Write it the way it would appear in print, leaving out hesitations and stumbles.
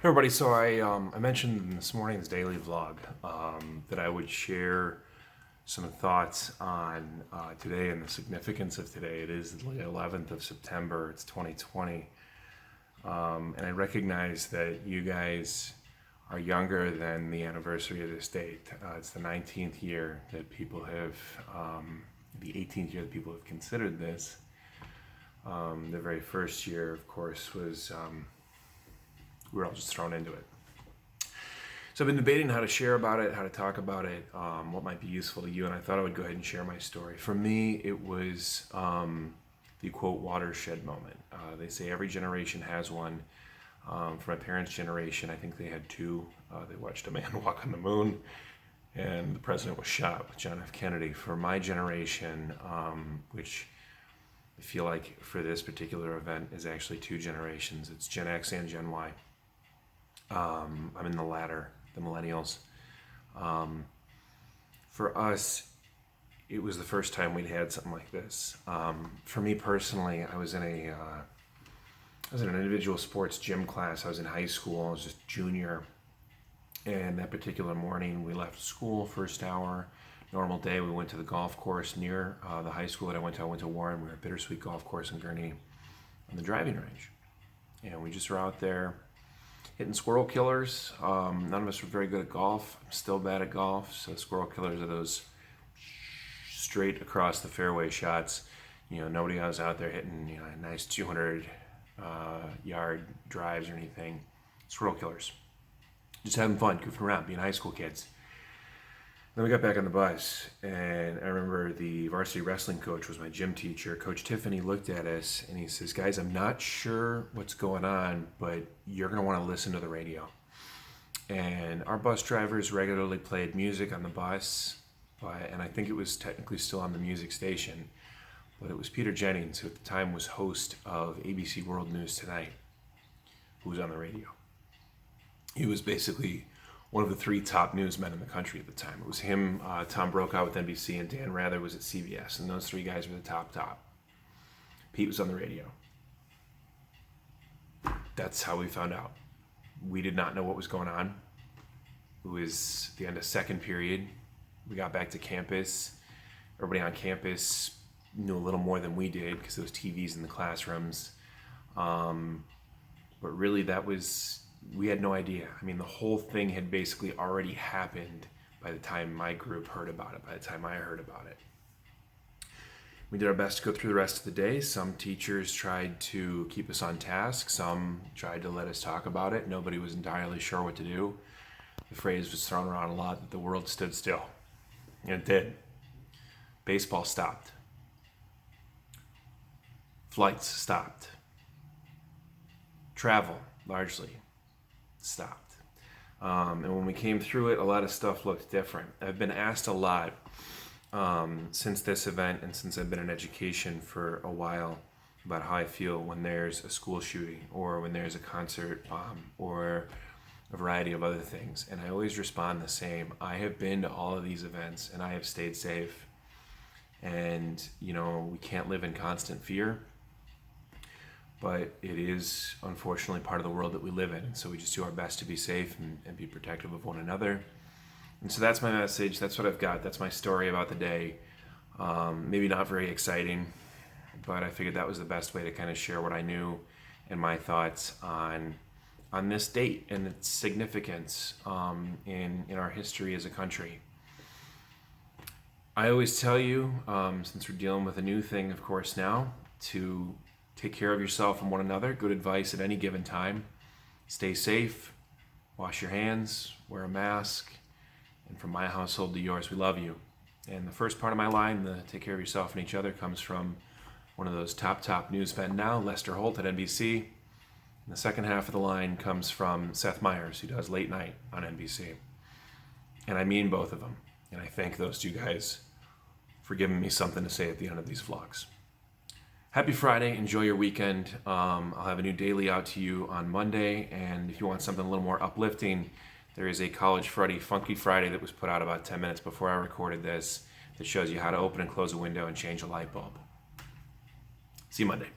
Everybody, so I mentioned in this morning's daily vlog that I would share some thoughts on today and the significance of today. It is the 11th of September, it's 2020, and I recognize that you guys are younger than the anniversary of this date. It's the 19th year that people have, the 18th year that people have considered this. The very first year, of course, was we were all just thrown into it. So I've been debating how to share about it, how to talk about it, what might be useful to you, and I thought I would go ahead and share my story. For me, it was the quote watershed moment. They say every generation has one. For my parents' generation, I think they had two. They watched a man walk on the moon, and the president was shot with John F. Kennedy. For my generation, which I feel like for this particular event is actually two generations. It's Gen X and Gen Y. I'm in the latter, the millennials. For us, it was the first time we'd had something like this. For me personally, I was in an individual sports gym class. I was in high school. I was just junior. And that particular morning, we left school, first hour, normal day. We went to the golf course near the high school that I went to. I went to Warren. We were at Bittersweet Golf Course in Gurnee on the driving range. And we just were out there hitting squirrel killers. None of us were very good at golf. I'm still bad at golf. So squirrel killers are those straight across the fairway shots. Nobody was out there hitting nice 200 yard drives or anything. Squirrel killers. Just having fun, goofing around, being high school kids. Then we got back on the bus, and I remember the varsity wrestling coach was my gym teacher. Coach Tiffany looked at us, and he says, "Guys, I'm not sure what's going on, but you're going to want to listen to the radio." And our bus drivers regularly played music on the bus, and I think it was technically still on the music station, but it was Peter Jennings, who at the time was host of ABC World News Tonight, who was on the radio. He was basically one of the three top newsmen in the country at the time. It was him, Tom Brokaw with NBC, and Dan Rather was at CBS, and those three guys were the top. Pete was on the radio. That's how we found out. We did not know what was going on. It was the end of second period. We got back to campus. Everybody on campus knew a little more than we did because there was TVs in the classrooms. But really we had no idea. I mean, the whole thing had basically already happened by the time my group heard about it, by the time I heard about it. We did our best to go through the rest of the day. Some teachers tried to keep us on task. Some tried to let us talk about it. Nobody was entirely sure what to do. The phrase was thrown around a lot that the world stood still. And it did. Baseball stopped. Flights stopped. Travel, largely, stopped. And when we came through it, a lot of stuff looked different. I've been asked a lot since this event and since I've been in education for a while about how I feel when there's a school shooting or when there's a concert or a variety of other things. And I always respond the same. I have been to all of these events and I have stayed safe. And, we can't live in constant fear. But it is unfortunately part of the world that we live in. And so we just do our best to be safe and be protective of one another. And so that's my message. That's what I've got. That's my story about the day. Maybe not very exciting, but I figured that was the best way to kind of share what I knew and my thoughts on this date and its significance in our history as a country. I always tell you, since we're dealing with a new thing, of course, now, to take care of yourself and one another. Good advice at any given time. Stay safe, wash your hands, wear a mask, and from my household to yours, we love you. And the first part of my line, the take care of yourself and each other, comes from one of those top newsmen now, Lester Holt at NBC. And the second half of the line comes from Seth Meyers, who does Late Night on NBC. And I mean both of them. And I thank those two guys for giving me something to say at the end of these vlogs. Happy Friday. Enjoy your weekend. I'll have a new daily out to you on Monday. And if you want something a little more uplifting, there is a College Funky Friday that was put out about 10 minutes before I recorded this that shows you how to open and close a window and change a light bulb. See you Monday.